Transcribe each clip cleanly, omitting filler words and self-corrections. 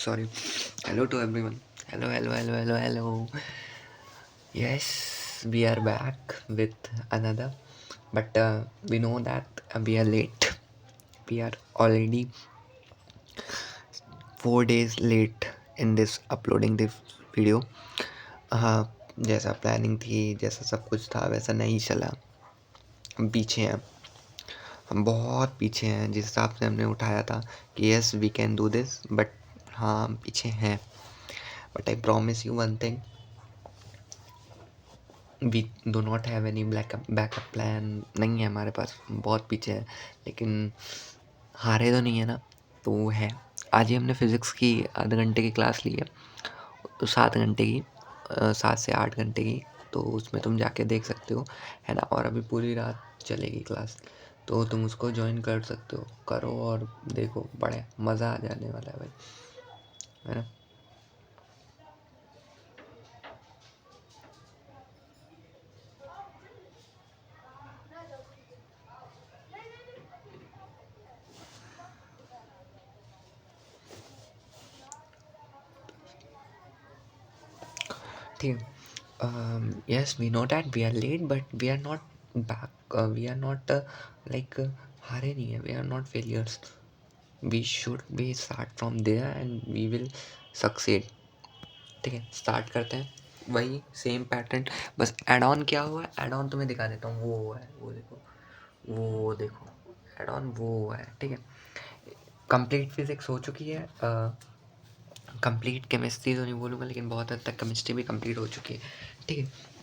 Sorry. Hello to everyone. Hello. Yes, we are back with another, but we know that we are late. We are already 4 days late in this uploading this video. जैसा planning थी, जैसा सब कुछ था, वैसा नहीं चला. हम पीछे हैं, हम बहुत पीछे हैं. जिस हिसाब से हमने उठाया था कि yes we can do this, but हाँ हम पीछे हैं. But I promise you one thing, we do not have any backup plan. नहीं है हमारे पास, बहुत पीछे है. लेकिन हारे तो नहीं है ना, तो वो है. आज ही हमने फ़िज़िक्स की आधे घंटे की क्लास ली है, तो 7 घंटे की, 7 से 8 घंटे की. तो उसमें तुम जाके देख सकते हो, है ना. और अभी पूरी रात चलेगी क्लास, तो तुम उसको ज्वाइन कर सकते हो. करो और देखो, बड़े मज़ा आ जाने वाला है भाई, है ना. ठीक है. Yes, we know that we are late, but we are not back. We are not like हारे नहीं है. We are not failures. We should be start from there and we will succeed. ठीक है, स्टार्ट करते हैं. वही same pattern, बस add on क्या हुआ है. एड ऑन तुम्हें दिखा देता हूँ. वो है, वो देखो, वो देखो, एड ऑन वो है. ठीक है. कंप्लीट फिजिक्स हो चुकी है. कंप्लीट केमिस्ट्री तो नहीं बोलूँगा, लेकिन बहुत हद तक केमिस्ट्री भी कंप्लीट हो चुकी है. ठीक है,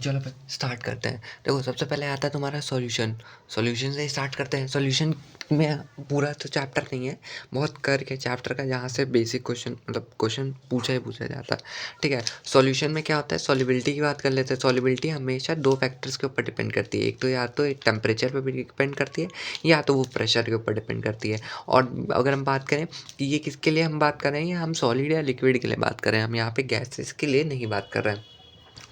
चलो फिर स्टार्ट करते हैं. देखो, सबसे पहले आता है तुम्हारा सॉल्यूशन. सॉल्यूशन से स्टार्ट करते हैं. सॉल्यूशन में पूरा तो चैप्टर नहीं है, बहुत करके चैप्टर का, जहाँ से बेसिक क्वेश्चन, मतलब क्वेश्चन पूछा ही पूछा जाता है. ठीक है. सॉल्यूशन में क्या होता है, सॉल्युबिलिटी की बात कर लेते हैं. सॉल्युबिलिटी हमेशा 2 फैक्टर्स के ऊपर डिपेंड करती है. एक तो या तो टेम्परेचर पर भी डिपेंड करती है, या तो वो प्रेशर के ऊपर डिपेंड करती है. और अगर हम बात करें कि ये किसके लिए हम बात कर रहे हैं, या हम सॉलिड या लिक्विड के लिए बात कर रहे हैं, हम यहाँ पे गैसेस के लिए नहीं बात कर रहे हैं.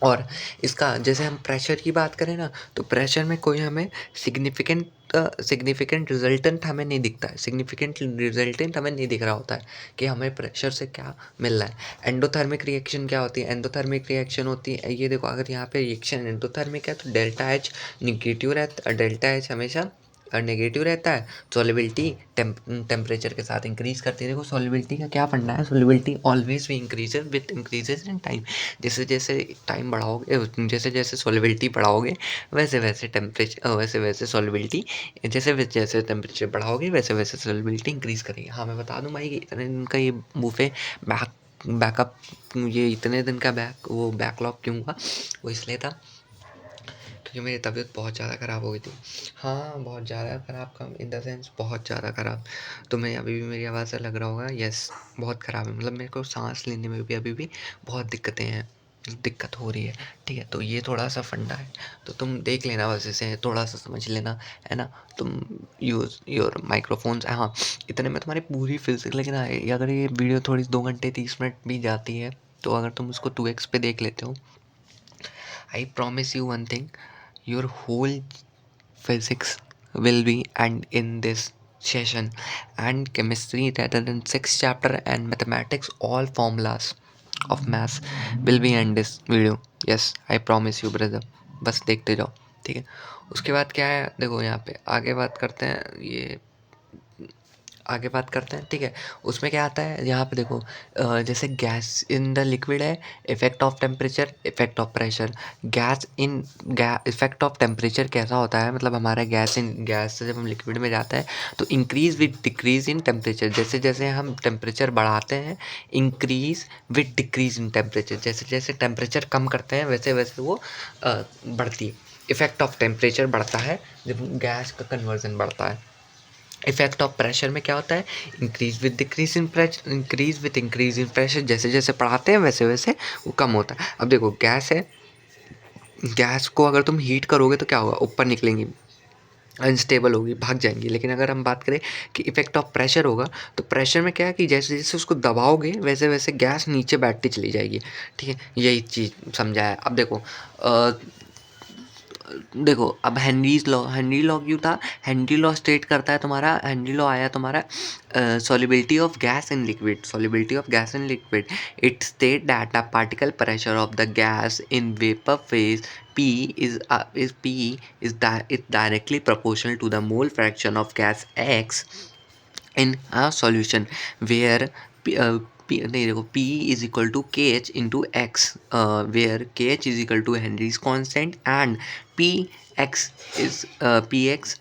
और इसका जैसे हम प्रेशर की बात करें ना, तो प्रेशर में कोई हमें सिग्निफिकेंट रिजल्टेंट हमें नहीं दिखता है. सिग्निफिकेंट रिजल्टेंट हमें नहीं दिख रहा होता है कि हमें प्रेशर से क्या मिल रहा है. एंडोथर्मिक रिएक्शन क्या होती है. एंडोथर्मिक रिएक्शन होती है, ये देखो, अगर यहाँ पे रिएक्शन एंडोथर्मिक है तो डेल्टा एच निगेटिव रहता है. डेल्टा एच हमेशा नेगेटिव रहता है. सॉल्युबिलिटी टेम्परेचर के साथ इंक्रीज करती है. देखो, सॉल्युबिलिटी का क्या फंडा है. सॉल्युबिलिटी ऑलवेज भी increases with increases in time. जैसे जैसे टाइम बढ़ाओगे, जैसे जैसे सॉल्युबिलिटी बढ़ाओगे, वैसे वैसे सॉल्युबिलिटी, जैसे जैसे टेम्परेचर बढ़ाओगे, वैसे वैसे सॉल्युबिलिटी इंक्रीज करेगी. हाँ, मैं बता दूँ भाई कि इतने दिन का ये बूफे बैकअप, ये इतने दिन का बैकलॉग क्यों हुआ. वो इसलिए था क्योंकि मेरी तबीयत बहुत ज़्यादा ख़राब हो गई थी. हाँ, बहुत ज़्यादा ख़राब, कम इन द सेंस बहुत ज़्यादा ख़राब. तुम्हें अभी भी मेरी आवाज़ से लग रहा होगा, यस बहुत ख़राब है. मतलब मेरे को सांस लेने में भी अभी भी बहुत दिक्कतें हैं, दिक्कत हो रही है. ठीक है, तो ये थोड़ा सा फंडा है, तो तुम देख लेना, बस इसे थोड़ा सा समझ लेना, है ना. तुम यूज़ योर माइक्रोफोन्स. हाँ, इतने में तुम्हारी पूरी फिजिक्स. लेकिन अगर ये वीडियो थोड़ी 2 घंटे 30 मिनट भी जाती है, तो अगर तुम उसको 2x पे देख लेते हो, आई promise you one thing, your whole physics will be and in this session, and chemistry rather than 6 chapter, and mathematics, all formulas of maths will be in this video. Yes, I promise you brother. बस देखते जाओ. ठीक है. उसके बाद क्या है, देखो यहाँ पे आगे बात करते हैं. आगे बात करते हैं. ठीक है. उसमें क्या आता है, यहाँ पे देखो, जैसे गैस इन द लिक्विड है, effect of temperature, effect of pressure. Gas in effect of temperature कैसा होता है, मतलब हमारा गैस से जब हम लिक्विड में जाता है, तो increase with decrease in temperature. जैसे जैसे हम टेम्परेचर बढ़ाते हैं, increase with decrease in temperature. जैसे जैसे टेम्परेचर कम करते हैं, वैसे वैसे वो बढ़ती है. इफेक्ट ऑफ टेम्परेचर बढ़ता है जब गैस का कन्वर्जन बढ़ता है. इफेक्ट ऑफ प्रेशर में क्या होता है, increase with decrease in pressure, increase with increase in pressure. जैसे जैसे बढ़ाते हैं, वैसे वैसे वो कम होता है. अब देखो, गैस है, गैस को अगर तुम हीट करोगे तो क्या होगा, ऊपर निकलेंगी, अनस्टेबल होगी, भाग जाएंगी. लेकिन अगर हम बात करें कि इफेक्ट ऑफ प्रेशर होगा, तो प्रेशर में क्या है कि जैसे जैसे उसको दबाओगे, वैसे वैसे गैस नीचे बैठती चली जाएगी. ठीक है, यही चीज़ समझा है. अब देखो, देखो अब हेनरी लॉ क्यों था? हेनरी लॉ स्टेट करता है तुम्हारा, हेनरी लॉ आया तुम्हारा solubility of gas in liquid, solubility of gas in liquid. It state that the particle pressure of the gas in vapor phase P is directly proportional to the mole fraction of gas X in a solution where नहीं देखो P is equal to KH into X, where KH is equal to Henry's constant and PX is PX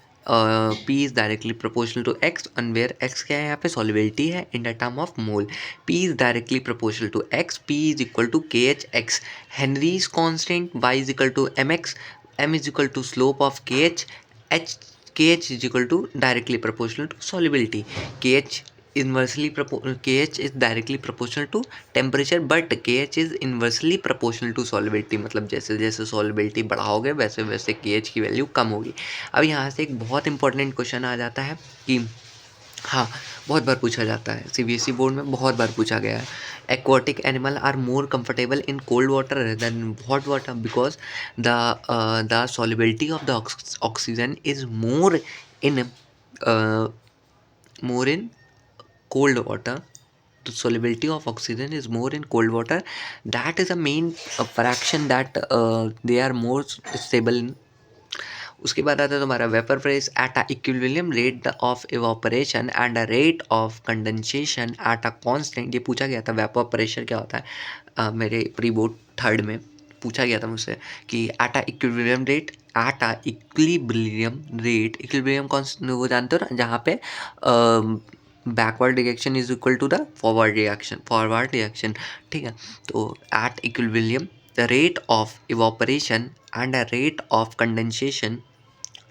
P is directly proportional to X, and where X क्या है यहाँ पे solubility है in the term of mole. P is directly proportional to X, P is equal to KH X. Henry's constant Y is equal to MX, M is equal to slope of KH, H KH is equal to directly proportional to solubility. KH is directly proportional to temperature, but KH is inversely proportional to solubility. मतलब जैसे जैसे solubility बढ़ाओगे वैसे वैसे KH की value कम होगी. अब यहाँ से एक बहुत इंपॉर्टेंट क्वेश्चन आ जाता है कि हाँ, बहुत बार पूछा जाता है, CBSE बोर्ड में बहुत बार पूछा गया है. Aquatic animal are more comfortable in cold water than hot water because the solubility of the oxygen is more in cold water. The solubility of oxygen is more in cold water. That is a main fraction that they are more stable in. उसके बाद आता है तुम्हारा vapour press eight a equilibrium rate of evaporation and a rate of condensation at a constant. ये पूछा गया था vapour pressure क्या होता है, मेरे प्री बोर्ड थर्ड में पूछा गया था मुझसे कि at a equilibrium rate, at a equilibrium कौन वो जानते हो ना, जहाँ पे backward reaction is equal to the forward reaction. ठीक है, तो at equilibrium the rate of evaporation and a rate of condensation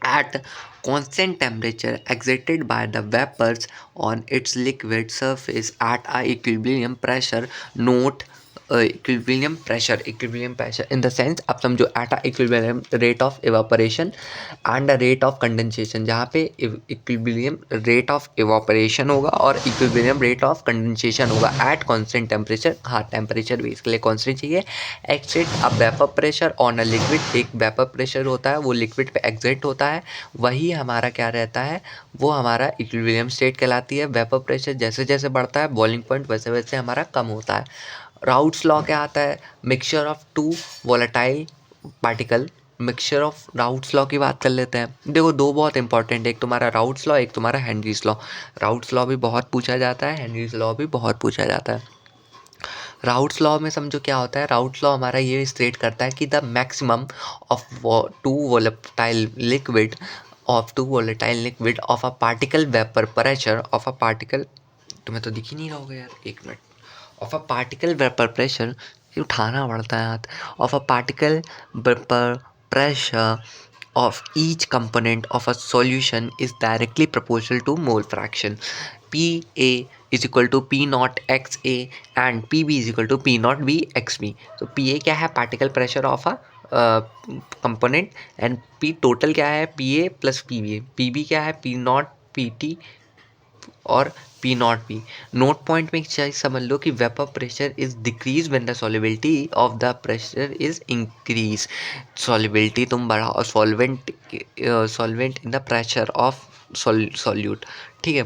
at constant temperature exerted by the vapors on its liquid surface at a equilibrium pressure. Note equilibrium pressure in the sense अब समझो at a equilibrium rate of evaporation and a rate of condensation, जहाँ पे equilibrium rate of evaporation होगा और equilibrium rate of condensation होगा at constant temperature. हाँ, temperature भी इसके लिए constant चाहिए. exert a vapor pressure on a liquid, एक vapor pressure होता है वो liquid पे exert होता है, वही हमारा क्या रहता है, वो हमारा इक्विलिब्रियम स्टेट कहलाती है. वेपर प्रेशर जैसे जैसे बढ़ता है बॉइलिंग पॉइंट वैसे वैसे हमारा कम होता है. राउट्स लॉ क्या आता है, mixture of two volatile particle. Mixture of Raoult's law की बात कर लेते हैं. देखो दो बहुत इंपॉर्टेंट है, एक तुम्हारा राउट्स लॉ, एक तुम्हारा हेनरीज लॉ. राउट्स लॉ भी बहुत पूछा जाता है, हेनरीज लॉ भी बहुत पूछा जाता है. राउट्स लॉ में समझो क्या होता है, राउट्स लॉ हमारा ये स्टेट करता है कि the maximum of two volatile liquid of a particle vapour pressure of a particle, तुम्हें तो दिख ही नहीं रहा होगा यार, एक minute, of a particle vapour pressure, ये उठाना पड़ता है हाथ, of a particle vapour pressure of each component of a solution is directly proportional to mole fraction. PA is equal to P naught XA and PB is equal to P naught B XB. So PA क्या है, particle pressure of a component, and P total क्या है, PA plus PB. PB क्या है, P naught PT और P not P. Note point में एक चीज़ समझ लो कि vapour pressure is decrease when the solubility of the pressure is increase. Solubility तुम बढ़ाओ solvent in the pressure of solute. ठीक है,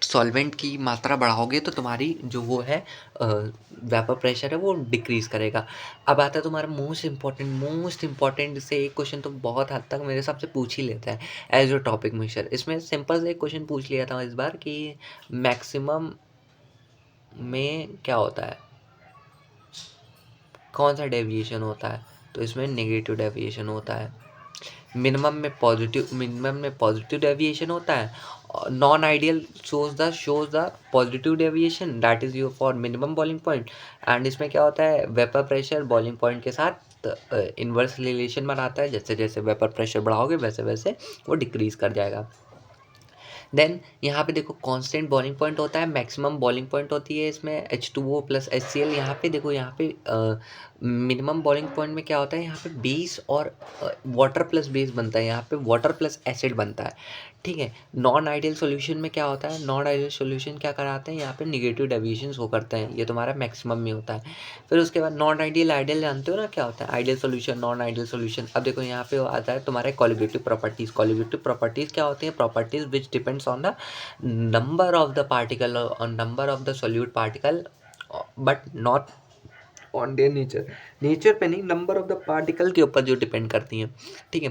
सॉल्वेंट की मात्रा बढ़ाओगे तो तुम्हारी जो वो है वेपर प्रेशर है वो डिक्रीज़ करेगा. अब आता है तुम्हारा मोस्ट इम्पॉर्टेंट से एक क्वेश्चन तो बहुत हद तक मेरे हिसाब से पूछ ही लेता है एज अ टॉपिक मिक्सचर. इसमें सिंपल से एक क्वेश्चन पूछ लिया था इस बार कि मैक्सिमम में क्या होता है, कौन सा डेविएशन होता है, तो इसमें नेगेटिव डेविएशन होता है. मिनिमम में पॉजिटिव डेविएशन होता है. Non ideal shows the positive deviation, that is you for minimum boiling point. And इसमें क्या होता है, वेपर प्रेशर बॉइलिंग पॉइंट के साथ इन्वर्स रिलेशन बनाता है, जैसे जैसे वेपर प्रेशर बढ़ाओगे वैसे वैसे वो डिक्रीज कर जाएगा. देन यहाँ पे देखो कांस्टेंट बॉइलिंग पॉइंट होता है, मैक्सिमम बॉइलिंग पॉइंट होती है इसमें H2O प्लस HCl. यहाँ पे देखो, यहाँ पे मिनिमम बॉइलिंग पॉइंट में क्या होता है, यहाँ पे बेस और वाटर प्लस बेस बनता है, यहाँ पे वाटर प्लस एसिड बनता है. ठीक है। नॉन आइडियल सॉल्यूशन में क्या होता है, नॉन आइडियल सॉल्यूशन क्या कराते हैं, यहाँ पे निगेटिव डेविएशन शो करते हैं, ये तुम्हारा मैक्सिमम में होता है। फिर उसके बाद नॉन आइडियल आइडियल जानते हो ना क्या होता है, ideal solution non ideal solution. अब देखो यहाँ पे आता है तुम्हारे कोलिगेटिव प्रॉपर्टीज। कोलिगेटिव प्रॉपर्टीज क्या होती है, properties which depends on the number of the particle और number of the solute particle but not on their nature. Nature पे नहीं, नंबर ऑफ द पार्टिकल के ऊपर जो डिपेंड करती हैं, ठीक है।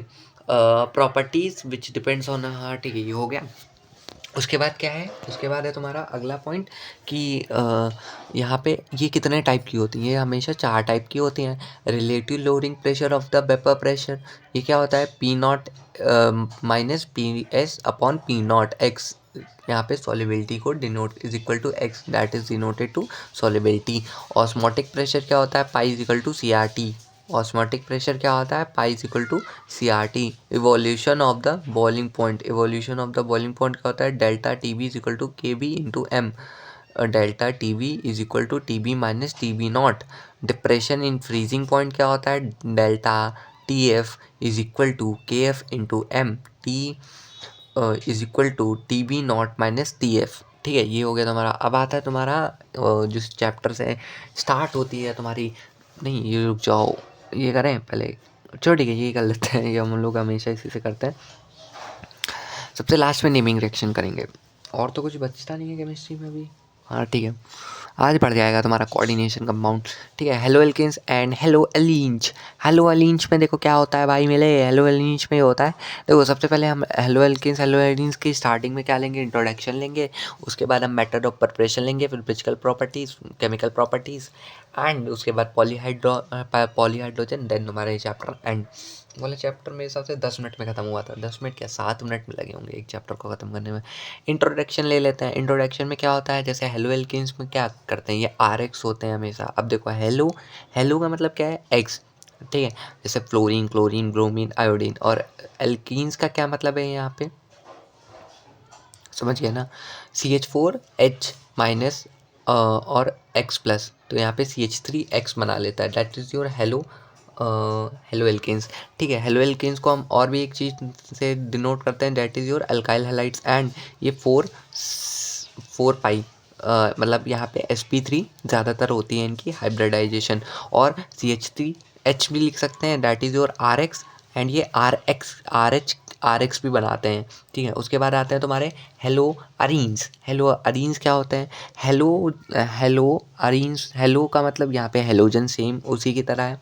प्रॉपर्टीज विच डिपेंड्स ऑन, हाँ ठीक है, ये हो गया। उसके बाद क्या है, उसके बाद है तुम्हारा अगला पॉइंट कि यहाँ पे ये कितने टाइप की होती हैं, ये हमेशा 4 टाइप की होती हैं। Relative loading pressure of the vapour pressure, ये क्या होता है, P naught minus P S upon P naught X. यहाँ पे सॉलिबिलिटी को denote is equal to X, that is denoted to solubility. Osmotic pressure क्या होता है, pi is equal to C R T. Osmotic pressure क्या होता है, pi is equal to C R T. Evolution of the boiling point, evolution of the boiling point क्या होता है, delta T B is equal to K B into M. Delta T B is equal to T B minus T B not. Depression in freezing point क्या होता है, delta T F is equal to K F into M. T is equal to T B not minus T F. ठीक है, ये हो गया तुम्हारा। अब आता है तुम्हारा जिस चैप्टर से स्टार्ट होती है तुम्हारी, नहीं ये रुक जाओ, ये करें पहले, चलो ठीक है ये कर लेते हैं, ये हम लोग हमेशा इसी से करते हैं। सबसे लास्ट में नेमिंग रिएक्शन करेंगे, और तो कुछ बचता नहीं है केमिस्ट्री में भी। हाँ ठीक है, आज पड़ जाएगा तुम्हारा कोऑर्डिनेशन कंपाउंड। ठीक है, haloalkanes and haloalkenes. Haloalkenes में देखो क्या होता है भाई मेरे, हेलो एलीन्स में होता है, देखो सबसे पहले हम हेलो एल्केन्स हेलो एलीन्स की स्टार्टिंग में क्या लेंगे, इंट्रोडक्शन लेंगे। उसके बाद हम मेथड ऑफ प्रिपरेशन लेंगे, फिर physical properties, chemical properties, and उसके बाद पॉलीहाइड्रोजन, देन तुम्हारा ये चैप्टर एंड। वाले चैप्टर मेरे हिसाब से 10 मिनट में ख़त्म हुआ था, 10 मिनट क्या 7 मिनट में लगे होंगे एक चैप्टर को ख़त्म करने में। इंट्रोडक्शन ले लेते हैं। इंट्रोडक्शन में क्या होता है, जैसे हेलो एल्केन्स में क्या करते हैं, ये आर एक्स होते हैं हमेशा। अब देखो हेलो, हेलो का मतलब क्या है, एक्स, ठीक है। जैसे फ्लोरीन, क्लोरीन, ब्रोमीन, आयोडीन। और एल्कीन्स का क्या मतलब है यहाँ पे, समझ गए ना, CH4H माइनस और X प्लस, तो यहाँ पे CH3X बना लेता है, that is your halo halo alkanes. ठीक है, हेलो एल्केन्स को हम और भी एक चीज़ से डिनोट करते हैं, that is your alkyl halides. And ये 4 पाई मतलब यहाँ पे sp3 ज़्यादातर होती है इनकी हाइब्रिडाइजेशन। और CH3H भी लिख सकते हैं, that is your RX। And ये RH भी बनाते हैं। ठीक है, उसके बाद आते हैं तुम्हारे हेलो अरीन्स। हेलो अरीन्स क्या होते हैं, हेलो अरीन्स, हेलो का मतलब यहाँ पे हेलोजन, सेम उसी की तरह है,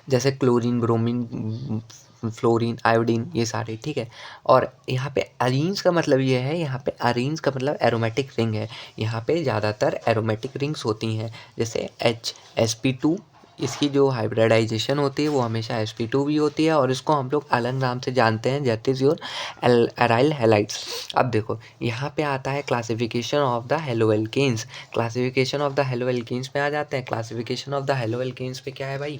जैसे क्लोरीन, ब्रोमीन, फ्लोरीन, आयोडीन, ये सारे। ठीक है, और यहाँ पे अरीन्स का मतलब ये है, यहाँ पे अरीन्स का मतलब एरोमेटिक रिंग है। यहाँ पे ज़्यादातर एरोमेटिक रिंग्स होती हैं, जैसे sp2, इसकी जो हाइब्रिडाइजेशन होती है वो हमेशा sp2 भी होती है, और इसको हम लोग अलग नाम से जानते हैं, that is your aryl halides. अब देखो यहाँ पे आता है classification of the halo alkanes. Classification of the halo alkanes में आ जाते हैं। Classification of the halo alkanes पे क्या है भाई,